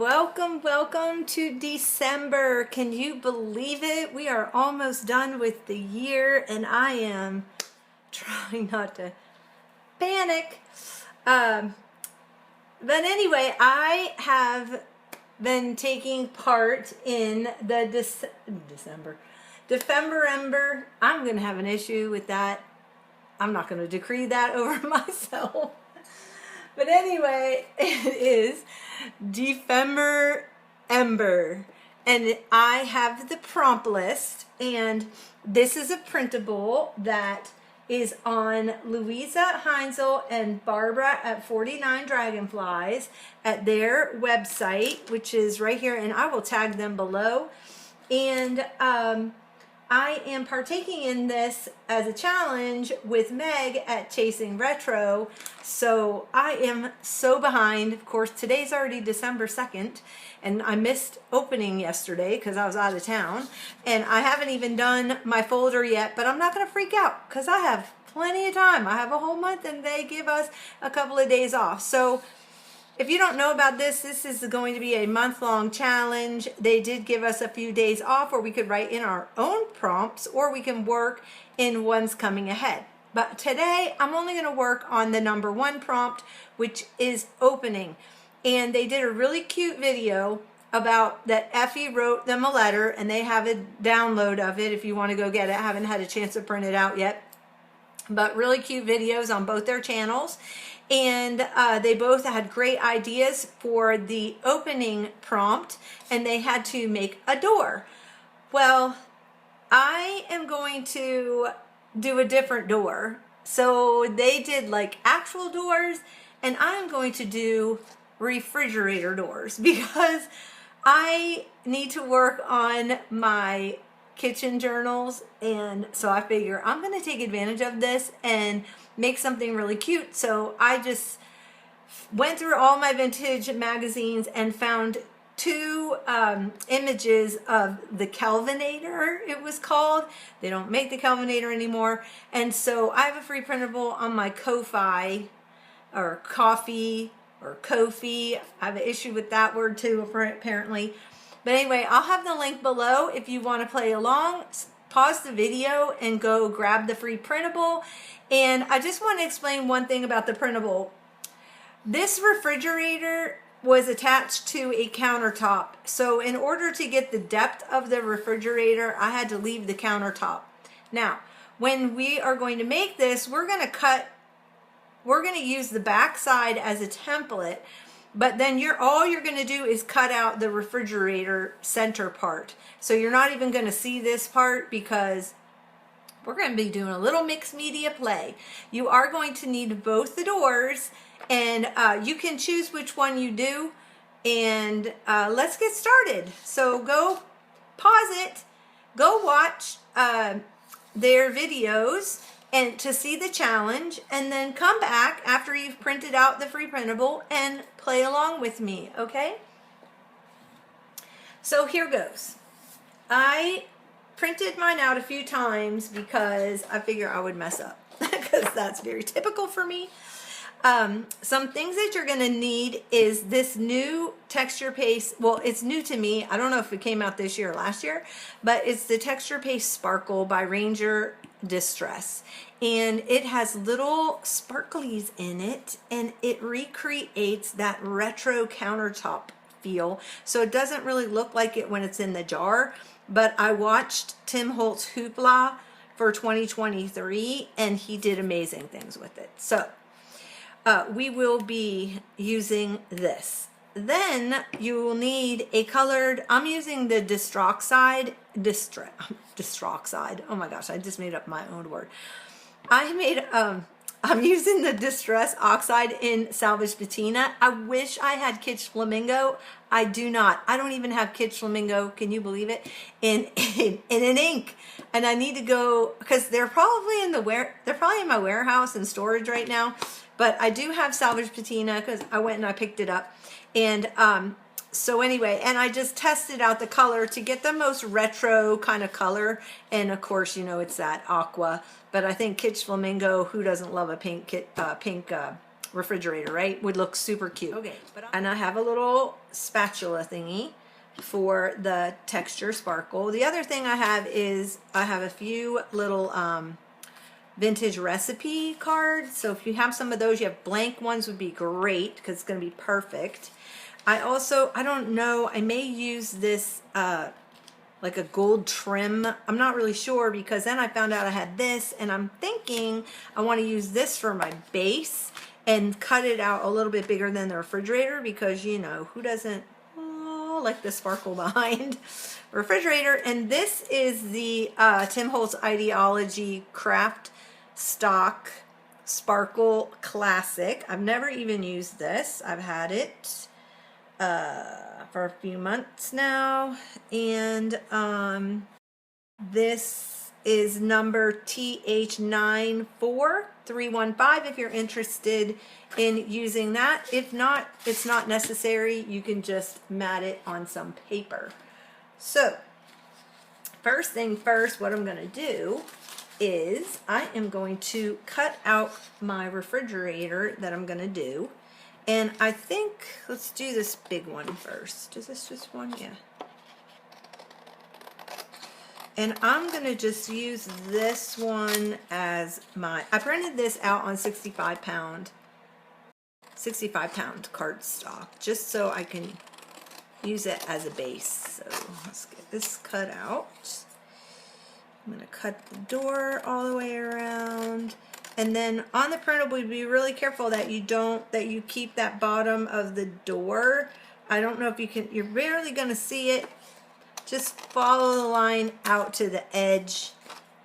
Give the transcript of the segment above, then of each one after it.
Welcome to December. Can you believe it? We are almost done with the year and I am trying not to panic. But anyway, I have been taking part in the Defember. I'm going to have an issue with that. I'm not going to decree that over myself. But anyway, it is Defember, and I have the prompt list, and this is a printable that is on Louisa Heinzel and Barbara at 49 Dragonflies at their website, which is right here, and I will tag them below. And I am partaking in this as a challenge with Meg at Chasing Retro. So I am so behind. Of course, today's already December 2nd, and I missed opening yesterday because I was out of town. And I haven't even done my folder yet, but I'm not going to freak out because I have plenty of time. I have a whole month and they give us a couple of days off. So if you don't know about this, this is going to be a month-long challenge. They did give us a few days off where we could write in our own prompts or we can work in ones coming ahead. But today, I'm only going to work on the number 1 prompt, which is opening. And they did a really cute video about that Effie wrote them a letter, and they have a download of it if you want to go get it. I haven't had a chance to print it out yet. But really cute videos on both their channels. And they both had great ideas for the opening prompt, and they had to make a door. Well, I am going to do a different door. So they did like actual doors, and I'm going to do refrigerator doors because I need to work on my kitchen journals, and so I figure I'm going to take advantage of this and make something really cute. So I just went through all my vintage magazines and found 2 images of the Kelvinator, it was called. They don't make the Kelvinator anymore. And so I have a free printable on my Ko-Fi or coffee or Ko-fi. I have an issue with that word too, apparently. But anyway, I'll have the link below if you want to play along. Pause the video and go grab the free printable. And I just want to explain one thing about the printable. This refrigerator was attached to a countertop. So in order to get the depth of the refrigerator, I had to leave the countertop. Now, when we are going to make this, we're going to use the back side as a template. But then all you're going to do is cut out the refrigerator center part. So you're not even going to see this part because we're going to be doing a little mixed media play. You are going to need both the doors, and you can choose which one you do. And let's get started. So go pause it, go watch their videos and to see the challenge, and then come back after you've printed out the free printable and play along with me, okay? So here goes. I printed mine out a few times because I figure I would mess up because that's very typical for me. Some things that you're going to need is this new texture paste. Well, it's new to me. I don't know if it came out this year or last year, but it's the Texture Paste Sparkle by Ranger Distress, and it has little sparklies in it, and it recreates that retro countertop feel. So it doesn't really look like it when it's in the jar, but I watched Tim Holtz Hoopla for 2023 and he did amazing things with it. So we will be using this. Then you will need a colored, I'm using the Distroxide, oh my gosh, I just made up my own word. I'm using the Distress Oxide in Salvage Patina. I wish I had Kitsch Flamingo. I do not. I don't even have Kitsch Flamingo, can you believe it, in an ink. And I need to go, because they're probably in my warehouse and storage right now. But I do have Salvage Patina because I went and I picked it up. And so anyway, and I just tested out the color to get the most retro kind of color. And of course, it's that aqua. But I think Kitsch Flamingo, who doesn't love a pink refrigerator, right? Would look super cute. Okay, and I have a little spatula thingy for the texture sparkle. The other thing I have is I have a few little vintage recipe cards. So if you have some of those, you have blank ones would be great because it's going to be perfect. I don't know, I may use this like a gold trim. I'm not really sure because then I found out I had this, and I'm thinking I want to use this for my base and cut it out a little bit bigger than the refrigerator because, you know, who doesn't like the sparkle behind refrigerator. And this is the Tim Holtz Ideology Craft Stock Sparkle Classic. I've never even used this. I've had it for a few months now, and this is number TH94315 if you're interested in using that. If not, it's not necessary. You can just mat it on some paper. So first thing first, what I'm going to do is I am going to cut out my refrigerator that I'm going to do. And I think, let's do this big one first. Is this just one? Yeah. And I'm going to just use this one as my, I printed this out on 65 pound cardstock, just so I can use it as a base. So let's get this cut out. I'm going to cut the door all the way around. And then on the printable, be really careful that you keep that bottom of the door. I don't know if you can, you're barely going to see it. Just follow the line out to the edge,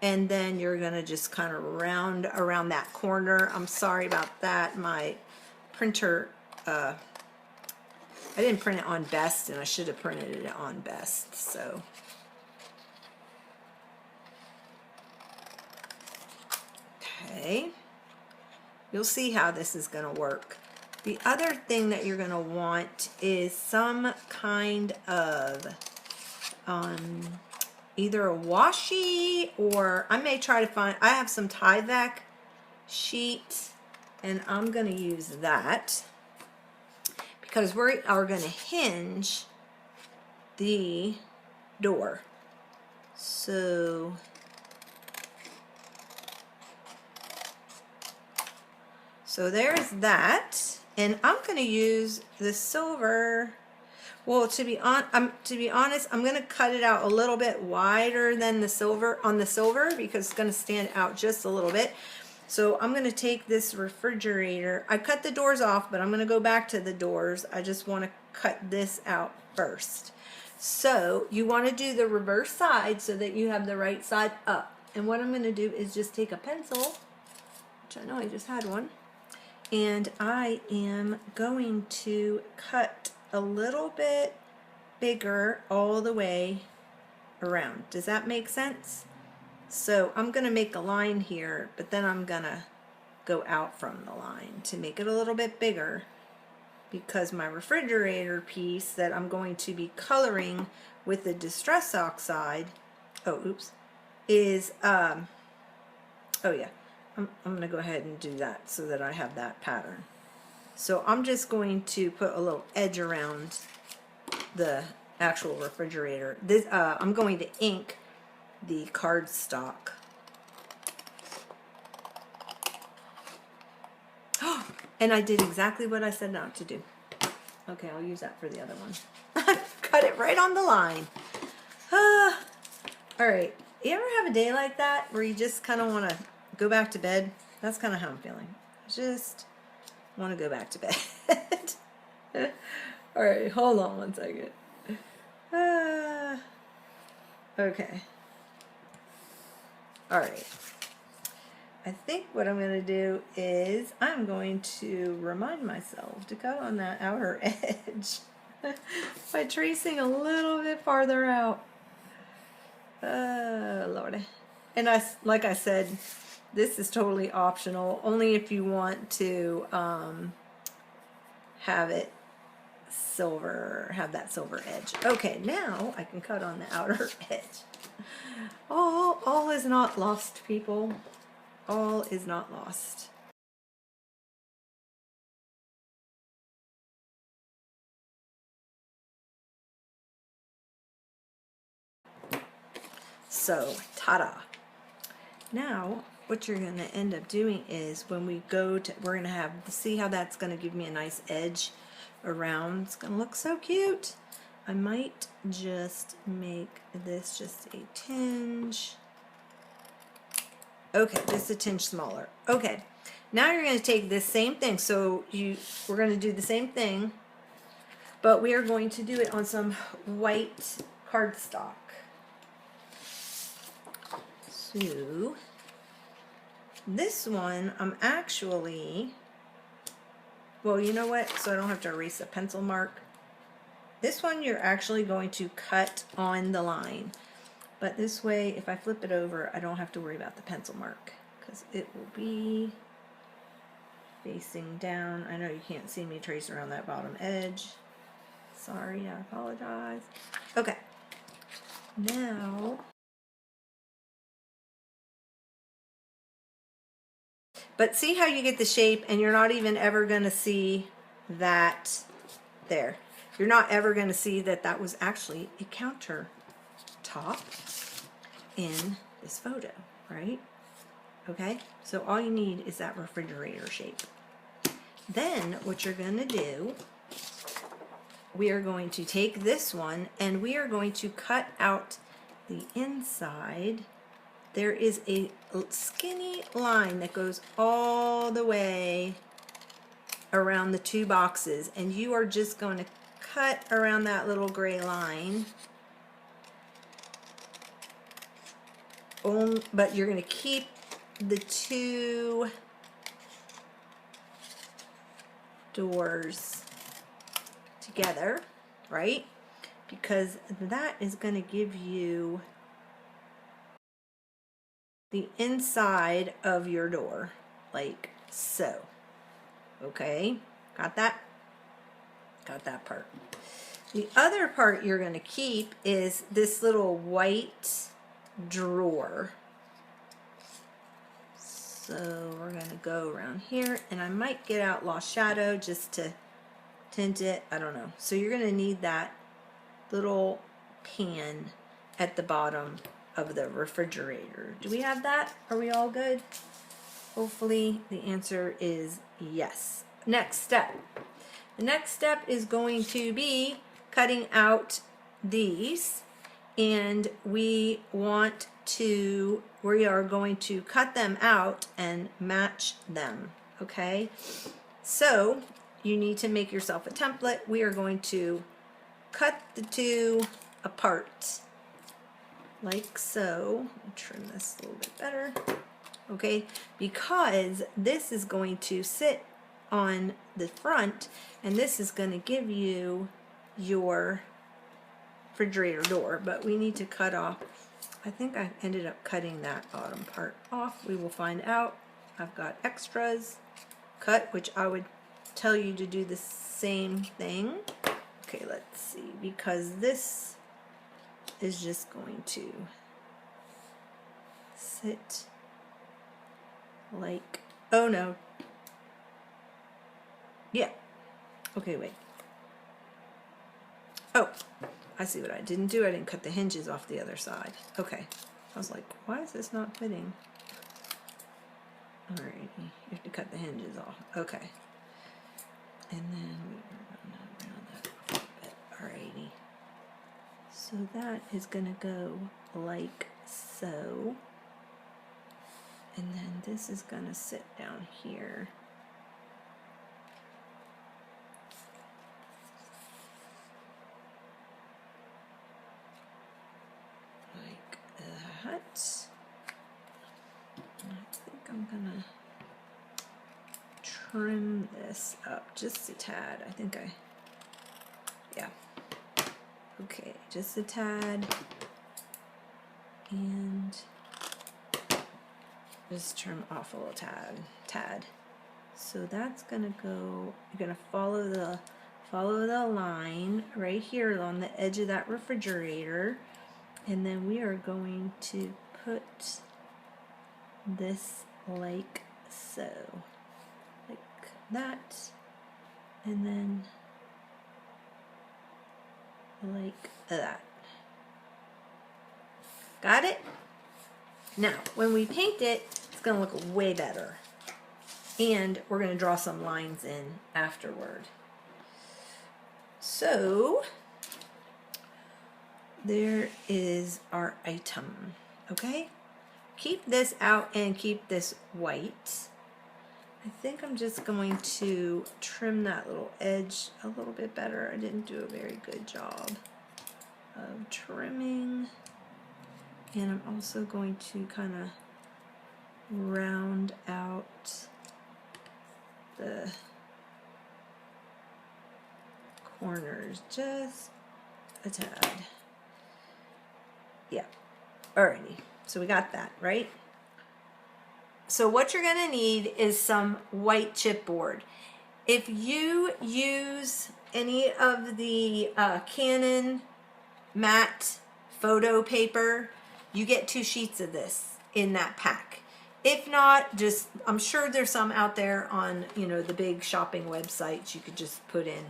and then you're going to just kind of round around that corner. I'm sorry about that. My printer, I didn't print it on best, and I should have printed it on best. So okay, you'll see how this is going to work. The other thing that you're going to want is some kind of either a washi, or I may try to find, I have some Tyvek sheet, and I'm going to use that because we are going to hinge the door. So there's that, and I'm going to use the silver. Well, to be honest, I'm going to cut it out a little bit wider than the silver on the silver because it's going to stand out just a little bit. So I'm going to take this refrigerator. I cut the doors off, but I'm going to go back to the doors. I just want to cut this out first. So you want to do the reverse side so that you have the right side up. And what I'm going to do is just take a pencil, which I know I just had one, and I am going to cut a little bit bigger all the way around. Does that make sense? So I'm going to make a line here, but then I'm going to go out from the line to make it a little bit bigger because my refrigerator piece that I'm going to be coloring with the Distress Oxide, is, oh yeah, I'm going to go ahead and do that so that I have that pattern. So I'm just going to put a little edge around the actual refrigerator. This I'm going to ink the cardstock. And I did exactly what I said not to do. Okay, I'll use that for the other one. Cut it right on the line. All right, you ever have a day like that where you just kind of want to go back to bed? That's kind of how I'm feeling. Just want to go back to bed. All right, hold on one second. Okay. All right. I think what I'm going to do is I'm going to remind myself to cut on that outer edge by tracing a little bit farther out. Lordy. And like I said, this is totally optional, only if you want to have it silver, have that silver edge. Okay, now I can cut on the outer edge. All is not lost, people. All is not lost. So, ta-da. Now, what you're going to end up doing is when we go to, we're going to have, see how that's going to give me a nice edge around. It's going to look so cute. I might just make this just a tinge. Okay, just a tinge smaller. Okay, now you're going to take this same thing. So we're going to do the same thing, but we are going to do it on some white cardstock. So this one, I'm actually, well, you know what? So I don't have to erase a pencil mark. This one you're actually going to cut on the line. But this way, if I flip it over, I don't have to worry about the pencil mark because it will be facing down. I know you can't see me trace around that bottom edge. Sorry, I apologize. Okay. Now, but see how you get the shape and you're not even ever going to see that there. You're not ever going to see that that was actually a countertop in this photo, right? Okay, so all you need is that refrigerator shape. Then what you're going to do, we are going to take this one and we are going to cut out the inside. There is a skinny line that goes all the way around the two boxes, and you are just going to cut around that little gray line. But you're going to keep the two doors together, right? Because that is going to give you the inside of your door, like so. Okay, got that? Got that part. The other part you're going to keep is this little white drawer. So we're going to go around here, and I might get out Lost Shadow just to tint it. I don't know. So you're going to need that little pan at the bottom of the refrigerator. Do we have that? Are we all good? Hopefully the answer is yes. Next step. The next step is going to be cutting out these, and we are going to cut them out and match them, okay? So you need to make yourself a template. We are going to cut the two apart like so. Let me trim this a little bit better, okay? Because this is going to sit on the front, and this is going to give you your refrigerator door, but we need to cut off. I think I ended up cutting that bottom part off. We will find out. I've got extras cut, which I would tell you to do the same thing. Okay, let's see, because this is just going to sit like, oh no. Yeah. Okay, wait. Oh, I see what I didn't do. I didn't cut the hinges off the other side. Okay. I was like, why is this not fitting? Alright, you have to cut the hinges off. Okay. And then we're going to round that off a little bit. Alrighty. So that is going to go like so. And then this is going to sit down here. Like that. I think I'm going to trim this up just a tad. I think yeah. Okay, just a tad. And just trim off a little tad. So that's gonna go, you're gonna follow the line right here on the edge of that refrigerator, and then we are going to put this like so, like that, and then like that. Got it? Now, when we paint it, it's going to look way better. And we're going to draw some lines in afterward. So, there is our item, okay? Keep this out and keep this white. I think I'm just going to trim that little edge a little bit better. I didn't do a very good job of trimming. And I'm also going to kind of round out the corners just a tad. Yeah, alrighty, so we got that, right? So what you're gonna need is some white chipboard. If you use any of the Canon matte photo paper, you get 2 sheets of this in that pack. If not, just, I'm sure there's some out there on, you know, the big shopping websites you could just put in.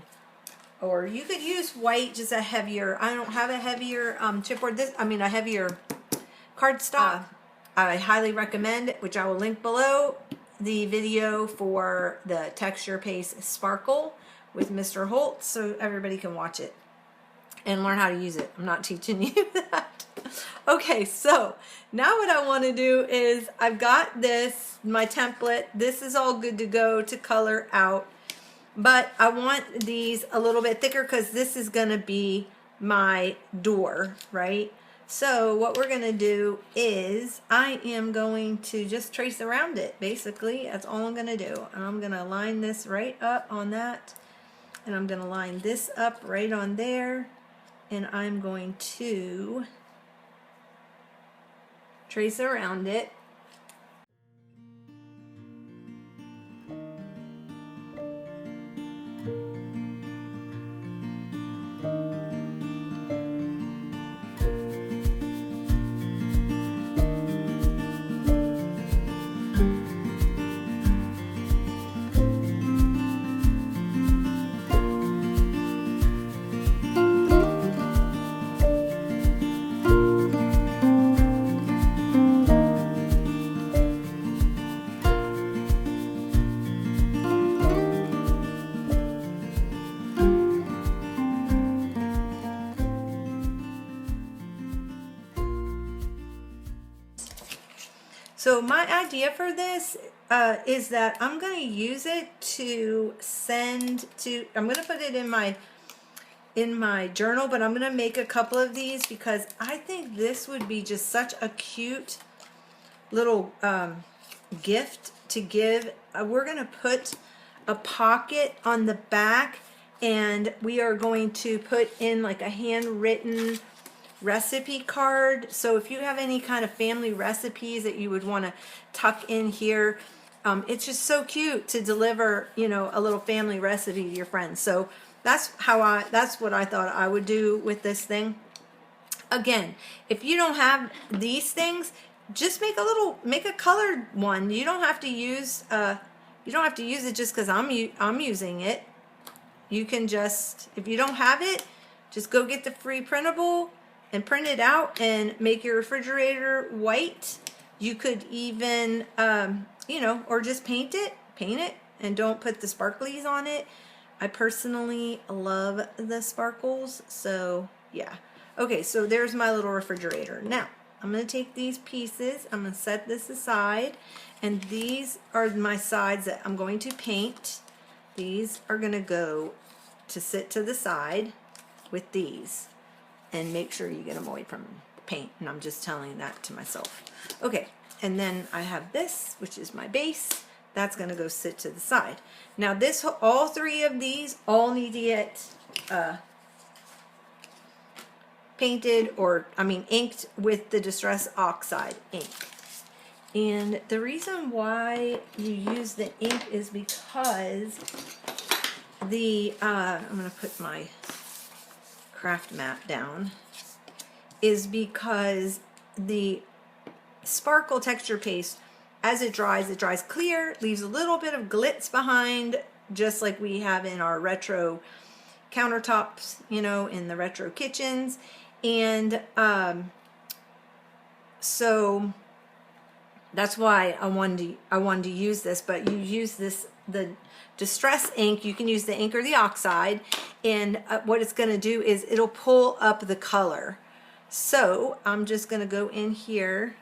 Or you could use white, just a heavier, I don't have a heavier chipboard, a heavier cardstock. I highly recommend, which I will link below, the video for the Texture Paste Sparkle with Mr. Holt, so everybody can watch it and learn how to use it. I'm not teaching you that. Okay, so now what I want to do is, I've got this, my template. This is all good to go to color out, but I want these a little bit thicker because this is going to be my door, right? So what we're going to do is, I am going to just trace around it, basically. That's all I'm going to do. And I'm going to line this right up on that, and I'm going to line this up right on there, and I'm going to trace around it. So my idea for this is that I'm going to use it to send to, I'm going to put it in my journal, but I'm going to make a couple of these because I think this would be just such a cute little gift to give. We're going to put a pocket on the back, and we are going to put in like a handwritten recipe card. So if you have any kind of family recipes that you would want to tuck in here, it's just so cute to deliver, you know, a little family recipe to your friends. So that's what I thought I would do with this thing. Again, if you don't have these things, just make a colored one. You don't have to use it just because I'm using it. You can just, if you don't have it, just go get the free printable and print it out and make your refrigerator white. You could even, you know, or just paint it, and don't put the sparklies on it. I personally love the sparkles, so yeah. Okay, so there's my little refrigerator. Now, I'm going to take these pieces, I'm going to set this aside, and these are my sides that I'm going to paint. These are going to go to sit to the side with these. And make sure you get them away from paint, and I'm just telling that to myself. Okay, and then I have this, which is my base. That's going to go sit to the side. Now this, all 3 of these all need to get painted, or inked with the Distress Oxide ink. And the reason why you use the ink is because the I'm going to put my craft mat down, is because the sparkle texture paste, as it dries clear, leaves a little bit of glitz behind, just like we have in our retro countertops, you know, in the retro kitchens. And So that's why I wanted to use this. But you use this, the Distress ink. You can use the ink or the oxide, and what it's going to do is it'll pull up the color. So I'm just going to go in here,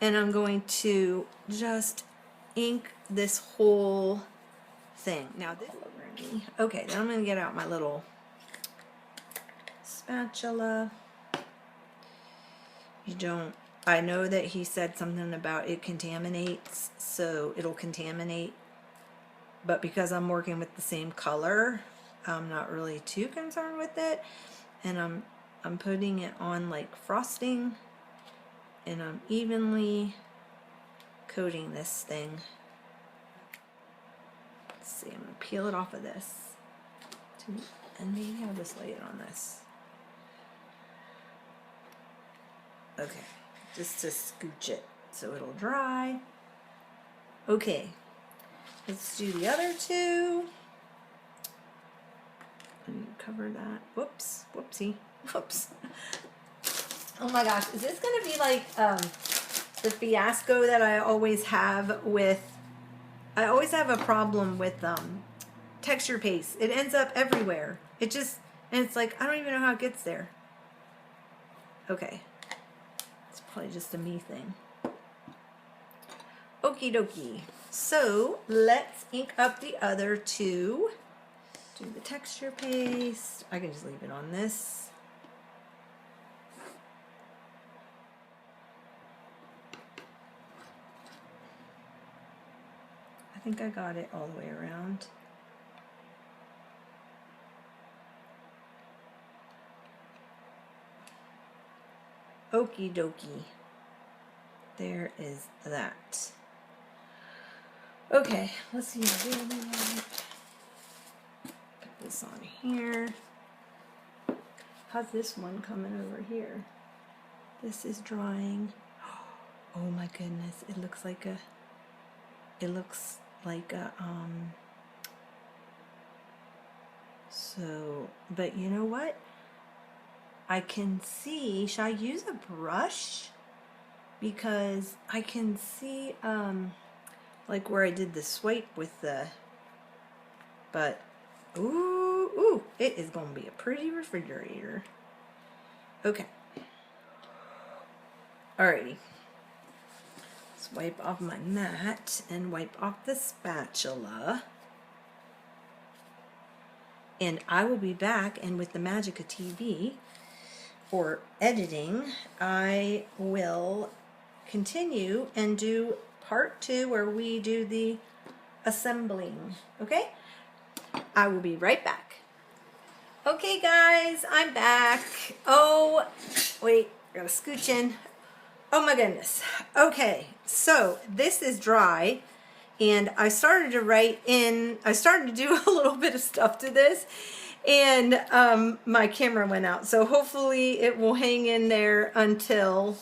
and I'm going to just ink this whole thing. Now this, okay, then I'm going to get out my little spatula. You don't, I know that he said something about it contaminates, so it'll contaminate, but because I'm working with the same color, I'm not really too concerned with it. And I'm putting it on like frosting, and I'm evenly coating this thing. Let's see, I'm going to peel it off of this, and maybe I'll just lay it on this. Okay, just to scooch it so it'll dry. Okay, let's do the other two. And cover that. Whoops, whoopsie, whoops. Oh my gosh, is this gonna be like the fiasco that I always have with, I always have a problem with texture paste. It ends up everywhere. It just, and it's like, I don't even know how it gets there. Okay. It's probably just a me thing. Okie dokie. So let's ink up the other two. Do the texture paste. I can just leave it on this. I think I got it all the way around. Okie dokie. There is that. Okay, let's see. Put this on here. How's this one coming over here? This is drying. Oh my goodness, it looks like a, so, but you know what? I can see, should I use a brush? Because I can see, like where I did the swipe with the, but, ooh, it is going to be a pretty refrigerator. Okay. Alrighty. Let's wipe off my mat and wipe off the spatula. And I will be back, and with the magic of TV, for editing, I will continue and do part 2 where we do the assembling. Okay? I will be right back. Okay guys, I'm back. Oh, wait, I gotta scooch in. Oh my goodness. Okay, so this is dry, and I started to write in, I started to do a little bit of stuff to this, and my camera went out, so hopefully it will hang in there until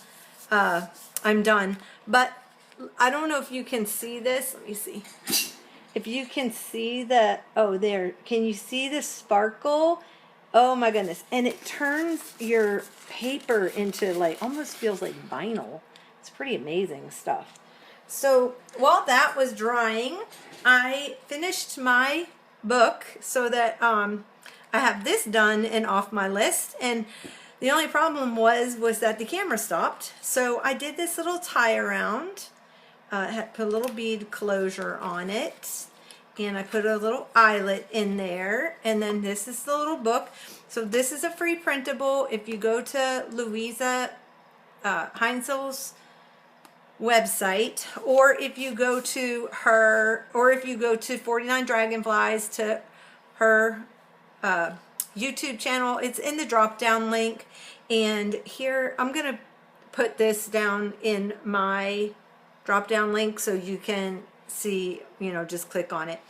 I'm done. But I don't know if you can see this. Let me see if you can see the, oh there, can you see the sparkle? Oh my goodness. And it turns your paper into like, almost feels like vinyl. It's pretty amazing stuff. So while that was drying, I finished my book so that I have this done and off my list. And the only problem was that the camera stopped. So I did this little tie around, had put a little bead closure on it, and I put a little eyelet in there. And then this is the little book. So this is a free printable. If you go to Louisa Heinzel's website, or if you go to her, or if you go to 49 Dragonflies, to her YouTube channel, it's in the drop down link. And here I'm gonna put this down in my drop down link so you can see, you know, just click on it.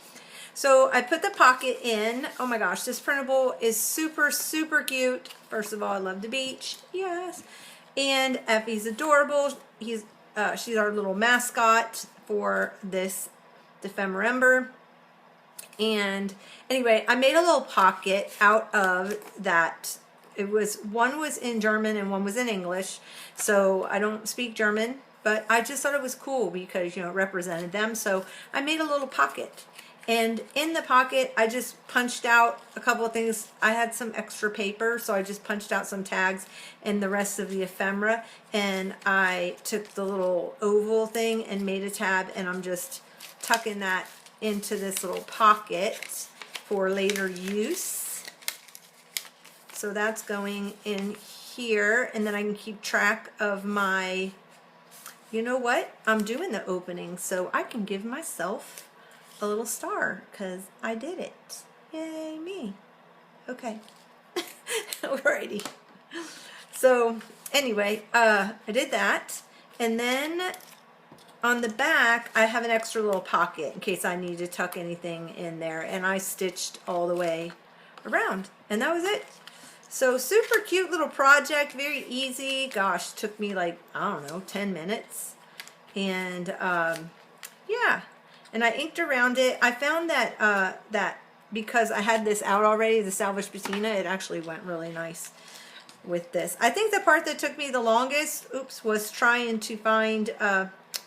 So I put the pocket in. Oh my gosh, this printable is super, super cute. First of all, I love the beach. Yes. And Effie's adorable. She's our little mascot for this ephemera. And anyway, I made a little pocket out of that it was, one was in German and one was in English. So I don't speak German, but I just thought it was cool because, you know, it represented them. So I made a little pocket. And in the pocket, I just punched out a couple of things. I had some extra paper, so I just punched out some tags and the rest of the ephemera. And I took the little oval thing and made a tab, and I'm just tucking that into this little pocket for later use. So that's going in here, and then I can keep track of my, you know what? I'm doing the opening, so I can give myself a little star because I did it. Yay me. Okay. Alrighty. So anyway, I did that, and then on the back I have an extra little pocket in case I need to tuck anything in there, and I stitched all the way around, and that was it. So super cute little project, very easy. Gosh, took me like, I don't know, 10 minutes. And yeah. And I inked around it. I found that that because I had this out already, the Salvage Patina, it actually went really nice with this. I think the part that took me the longest, oops, was trying to find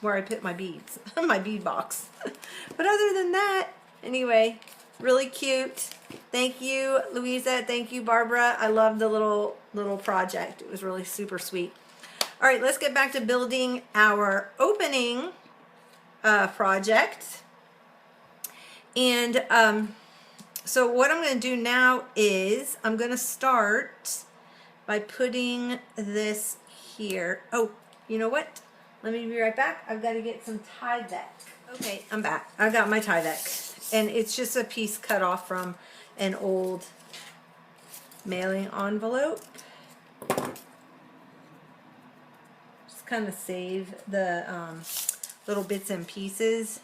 where I put my beads, my bead box. But other than that, anyway, really cute. Thank you, Louisa. Thank you, Barbara. I love the little project. It was really super sweet. All right, let's get back to building our opening project. And so what I'm going to do now is I'm going to start by putting this here. Oh, you know what? Let me be right back. I've got to get some Tyvek. Okay, I'm back. I got my Tyvek, and it's just a piece cut off from an old mailing envelope. Just kind of save the little bits and pieces,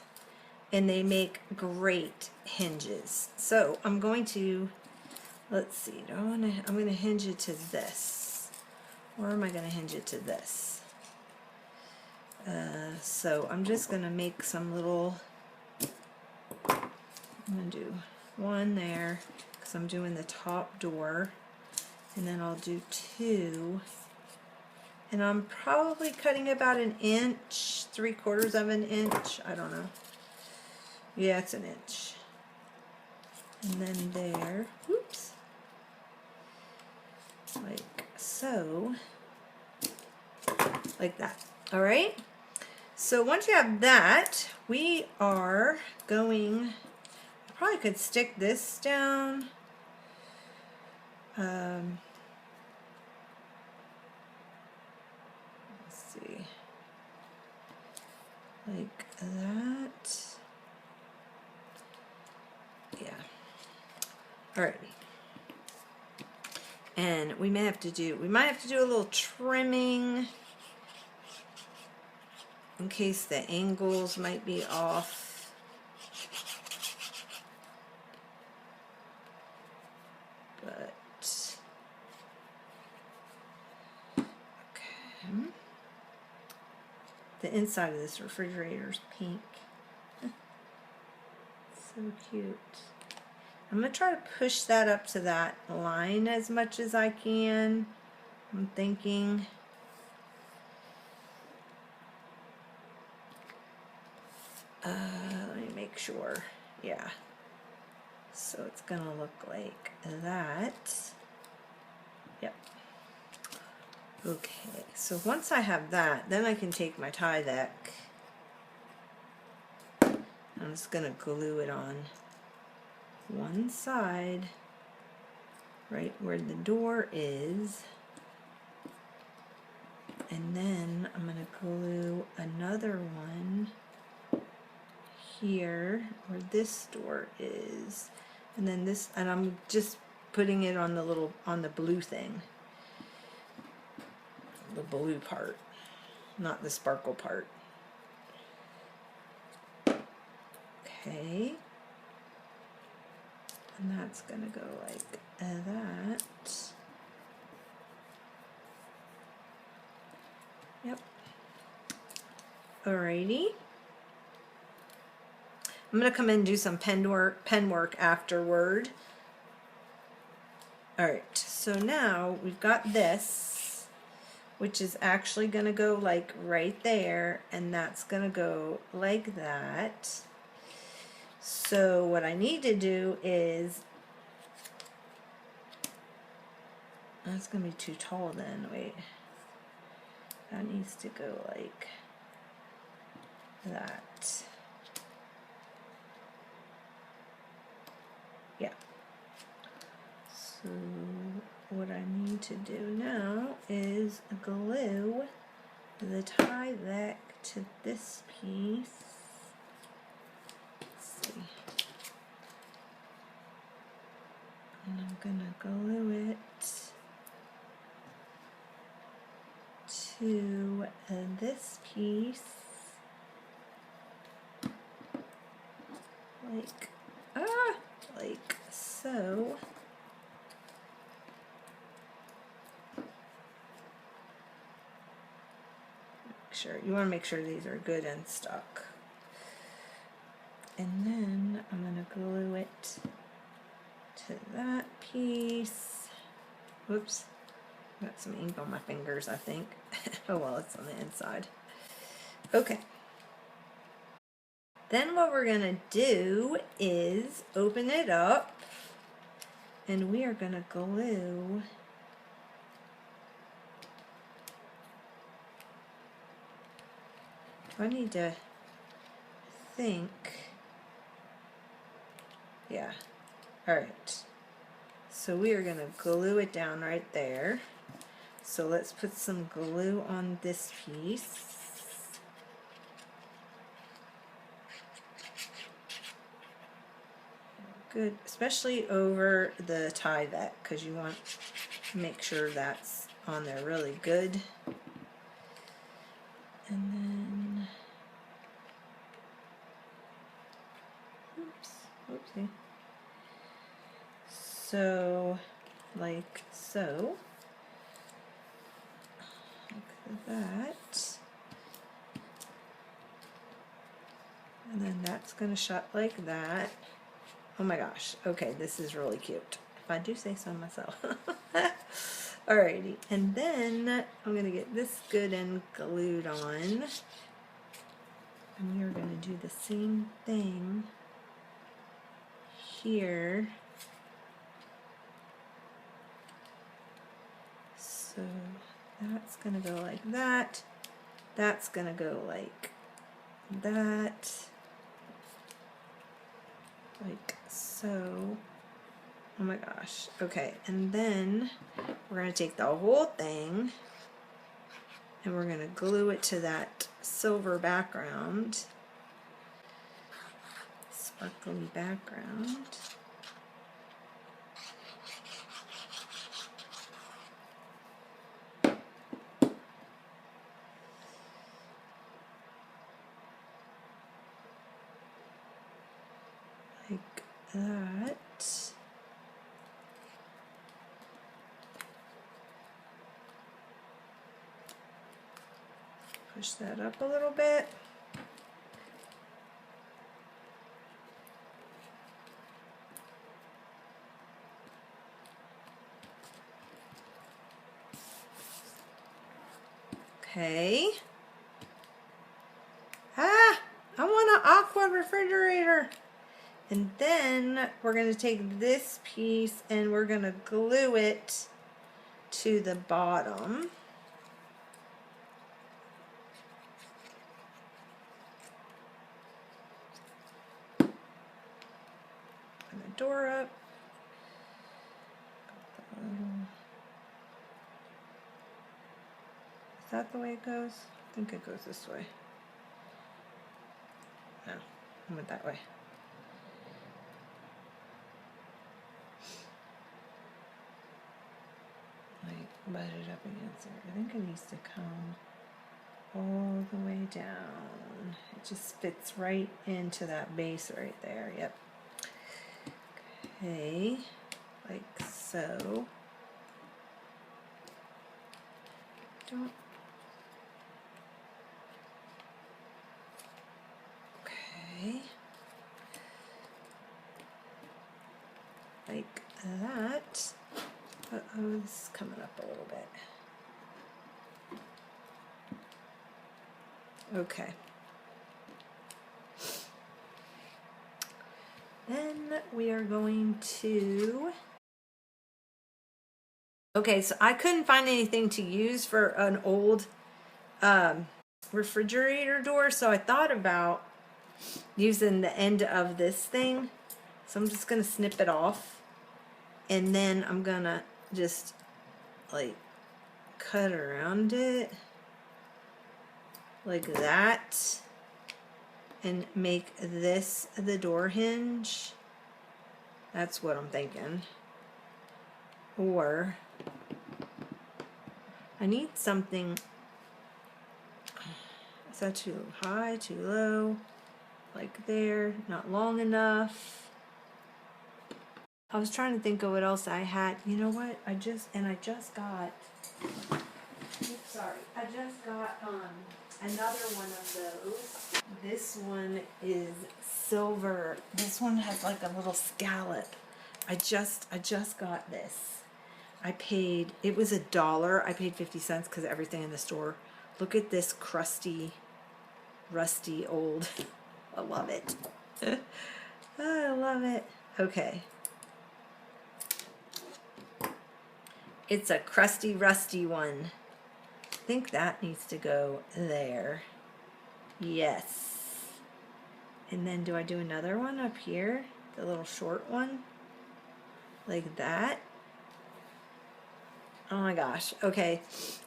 and they make great hinges. So I'm going to, let's see, I'm going to hinge it to this. Or am I going to hinge it to this? So I'm just going to make some little, I'm going to do one there because I'm doing the top door, and then I'll do two. And I'm probably cutting about 1 inch, 3/4 of an inch. I don't know. Yeah, it's 1 inch. And then there, whoops, like so, like that. All right. So once you have that, we are going, I probably could stick this down. See, like that. Yeah. Alrighty. And we might have to do a little trimming in case the angles might be off. But okay. The inside of this refrigerator is pink. So cute. I'm going to try to push that up to that line as much as I can. I'm thinking. Let me make sure. Yeah. So it's going to look like that. Yep. Okay, so once I have that, then I can take my Tyvek. I'm just going to glue it on one side, right where the door is. And then I'm going to glue another one here where this door is. And then this, and I'm just putting it on the blue thing. The blue part, not the sparkle part. Okay. And that's going to go like that. Yep. Alrighty. I'm going to come in and do some pen work afterward. Alright, so now we've got this, which is actually going to go like right there, and that's going to go like that. So what I need to do is, that's going to be too tall then, wait. That needs to go like that. Yeah. So what I need to do now is glue the tie back to this piece. Let's see. And I'm gonna glue it to this piece like so. You want to make sure these are good and stuck. And then I'm going to glue it to that piece. Whoops. Got some ink on my fingers, I think. Oh well, it's on the inside. Okay. Then what we're going to do is open it up, and we are going to glue I need to think. Yeah. Alright. So we are going to glue it down right there. So let's put some glue on this piece. Good, especially over the tie back, because you want to make sure that's on there really good. And then, oops, oopsie. So, like so, like that. And then that's going to shut like that. Oh my gosh, okay, this is really cute, if I do say so myself. Alrighty, and then I'm going to get this good and glued on. And we are going to do the same thing here. So that's going to go like that. That's going to go like that. Like so. Oh my gosh. Okay, and then we're going to take the whole thing and we're going to glue it to that silver background. Sparkly background. Like that. Push that up a little bit. Okay. Ah! I want an aqua refrigerator. And then we're going to take this piece and we're going to glue it to the bottom. Open the door up. Is that the way it goes? I think it goes this way. No, I went that way. Like, butt it up against it. I think it needs to come all the way down. It just fits right into that base right there. Yep. Okay, like so. Don't. Okay. Like that. Uh-oh, this is coming up a little bit. Okay. Then we are going to... Okay, so I couldn't find anything to use for an old refrigerator door, so I thought about using the end of this thing. So I'm just going to snip it off, and then I'm going to just like cut around it like that and make this the door hinge. That's what I'm thinking. Or I need something. Is that too high, too low? Like there, not long enough. I was trying to think of what else I had. You know what? I just got, oops, sorry. I just got another one of those. This one is silver. This one has like a little scallop. I just got this. I paid, it was $1. I paid 50 cents because everything in the store. Look at this crusty, rusty old. I love it. I love it. Okay. It's a crusty, rusty one. I think that needs to go there. Yes. And then do I do another one up here? The little short one? Like that? Oh my gosh. Okay.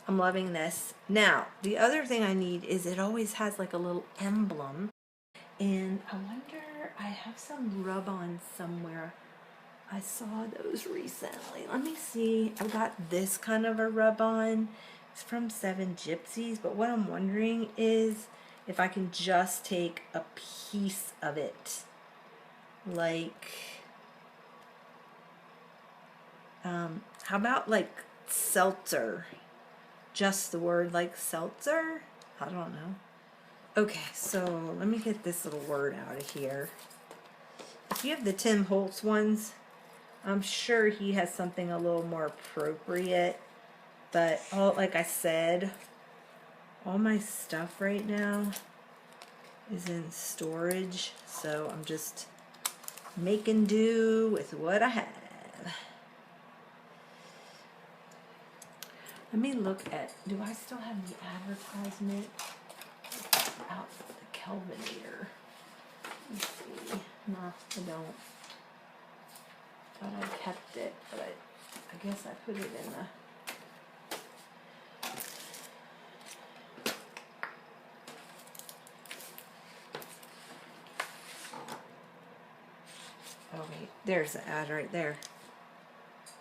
I'm loving this. Now, the other thing I need is it always has like a little emblem. And I wonder, I have some rub-on somewhere. I saw those recently. Let me see. I've got this kind of a rub-on. It's from Seven Gypsies. But what I'm wondering is if I can just take a piece of it. Like, how about like seltzer? Just the word like seltzer? I don't know. Okay, so let me get this little word out of here. If you have the Tim Holtz ones, I'm sure he has something a little more appropriate. But like I said, all my stuff right now is in storage, so I'm just making do with what I have. Let me look at, do I still have the advertisement out for the Kelvinator? Let's see. No, I don't. Thought I kept it, but I guess I put it in the... Oh wait, there's the ad right there.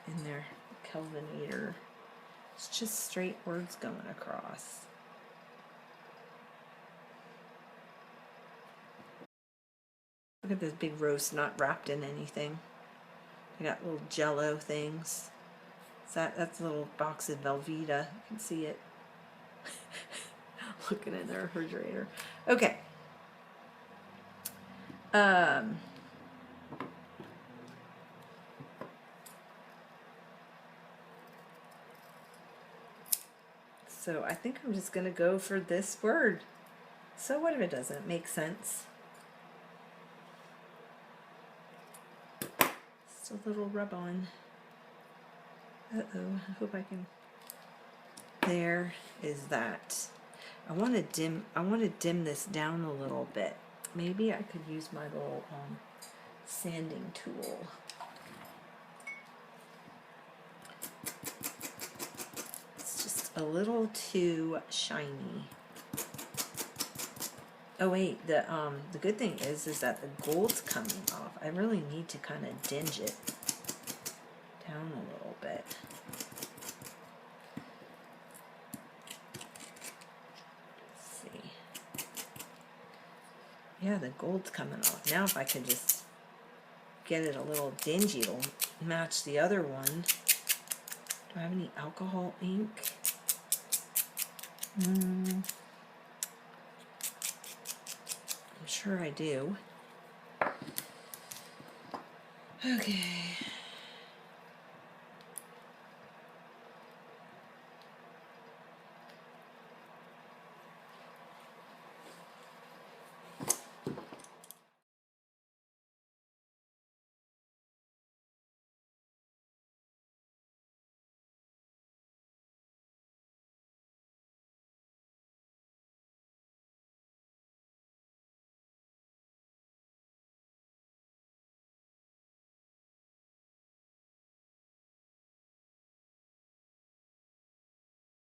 In there, Kelvinator. It's just straight words going across. Look at this big roast not wrapped in anything. I got little jello things. That's a little box of Velveeta. You can see it. Looking in the refrigerator. Okay. So I think I'm just going to go for this word. So what if it doesn't make sense? Just a little rub on. Uh-oh, I hope I can. There is that. I want to dim this down a little bit. Maybe I could use my little sanding tool. It's just a little too shiny. Oh wait, the good thing is that the gold's coming off. I really need to kind of dinge it down a little bit. Let's see. Yeah, the gold's coming off. Now if I could just get it a little dingy, it'll match the other one. Do I have any alcohol ink? I'm sure I do. Okay.